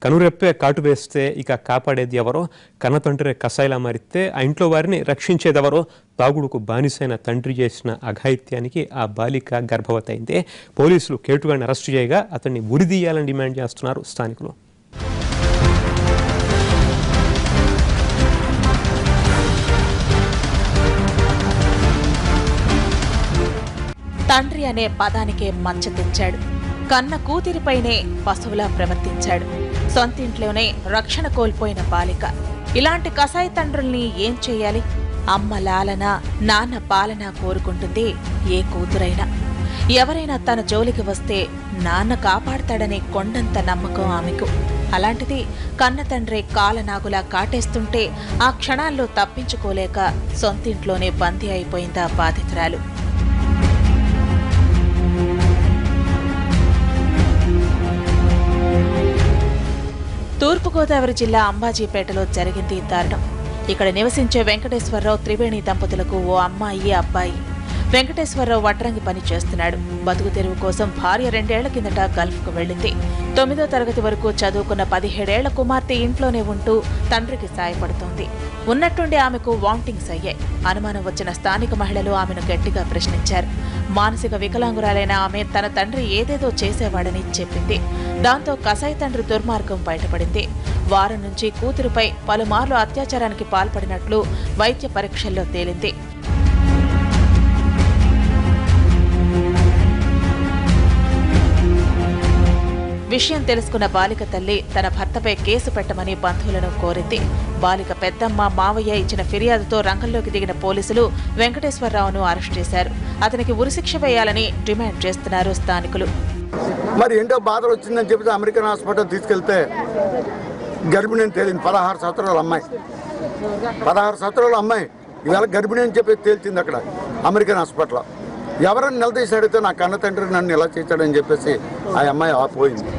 కనురెప్పే కాటు వేస్తే ఇక కాపాడేది ఎవరో, కన్నతండ్రి కసాయిలా మారితే ఆ ఇంట్లో వారిని రక్షించేదెవరో, తాగుడుకు బానిసైన తండ్రి చేసిన అఘాయిత్యానికి ఆ బాలిక గర్భవతి అయిందే. పోలీసులు కేటుగాడిని అరెస్టు చేయగా అతన్ని ఉరిదీయాలని డిమాండ్ చేస్తున్నారు స్థానికులు. తండ్రి అనే పదానికే మచ్చ తెచ్చాడు. కన్న కూతురిపైనే పశువులా ప్రవర్తించాడు. సొంతింట్లోనే రక్షణ కోల్పోయిన బాలిక. ఇలాంటి కసాయి తండ్రుల్ని ఏం చేయాలి? అమ్మ లాలన, నాన్న పాలన కోరుకుంటుంది ఏ కూతురైనా. ఎవరైనా తన జోలికి వస్తే నాన్న కాపాడతాడనే కొండంత నమ్మకం ఆమెకు. అలాంటిది కన్న తండ్రి కాలనాగులా కాటేస్తుంటే ఆ క్షణాల్లో తప్పించుకోలేక సొంతింట్లోనే బందీ అయిపోయిందా బాధితురాలు. తూర్పుగోదావరి జిల్లా అంబాజీపేటలో జరిగింది దారుణం. ఇక్కడ నివసించే వెంకటేశ్వరరావు త్రివేణి దంపతులకు ఓ అమ్మాయి, అబ్బాయి. వెంకటేశ్వరరావు వడ్రంగి పని చేస్తున్నాడు. బతుకు తెరువు కోసం భార్య 2 ఏళ్ల కిందట గల్ఫ్కు వెళ్లింది. 9వ తరగతి వరకు చదువుకున్న 17 ఏళ్ల కుమార్తె ఇంట్లోనే ఉంటూ తండ్రికి సాయపడుతోంది. ఉన్నట్టుండి ఆమెకు వామిటింగ్స్ అయ్యాయి. అనుమానం వచ్చిన స్థానిక మహిళలు ఆమెను గట్టిగా ప్రశ్నించారు. మానసిక వికలాంగురాలైన ఆమె తన తండ్రి ఏదేదో చేసేవాడని చెప్పింది. దాంతో కసాయి తండ్రి దుర్మార్గం బయటపడింది. వారం నుంచి కూతురుపై పలుమార్లు అత్యాచారానికి పాల్పడినట్లు వైద్య పరీక్షల్లో తేలింది. విషయం తెలుసుకున్న బాలిక తల్లి తన భర్తపై కేసు పెట్టమని బంధువులను కోరింది. బాలిక పెద్దమ్మ, మావయ్య ఇచ్చిన ఫిర్యాదుతో రంగంలోకి దిగిన పోలీసులు వెంకటేశ్వరరావును అరెస్ట్ చేశారు. అతనికి ఉరిశిక్ష వేయాలని డిమాండ్ చేస్తున్నారు స్థానికులు. మరి ఏంటో బాధలు వచ్చిందని చెప్పి అమెరికన్ హాస్పిటల్ తీసుకెళ్తే గర్భిణి అని తేలింది. 16 సంవత్సరాల అమ్మాయి, 16 సంవత్సరాల అమ్మాయి ఇవాళ గర్భిణి అని చెప్పి తేల్చింది అక్కడ అమెరికన్ హాస్పిటల్. ఎవరని నిలదీసి అడిగితే నా కన్న తండ్రి నన్ను ఎలా చేశాడని చెప్పేసి ఆ అమ్మాయి ఆపోయింది.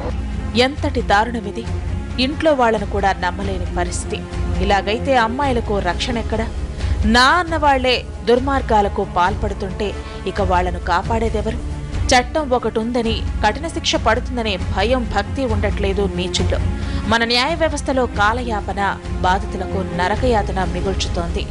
ఎంతటి దారుణమిది! ఇంట్లో వాళ్లను కూడా నమ్మలేని పరిస్థితి. ఇలాగైతే అమ్మాయిలకు రక్షణ ఎక్కడ? నా అన్నవాళ్లే దుర్మార్గాలకు పాల్పడుతుంటే ఇక వాళ్లను కాపాడేదెవరు? చట్టం ఒకటి ఉందని, కఠిన శిక్ష పడుతుందనే భయం, భక్తి ఉండట్లేదు నీచుల్లో. మన న్యాయ వ్యవస్థలో కాలయాపన బాధితులకు నరకయాతన మిగుల్చుతోంది.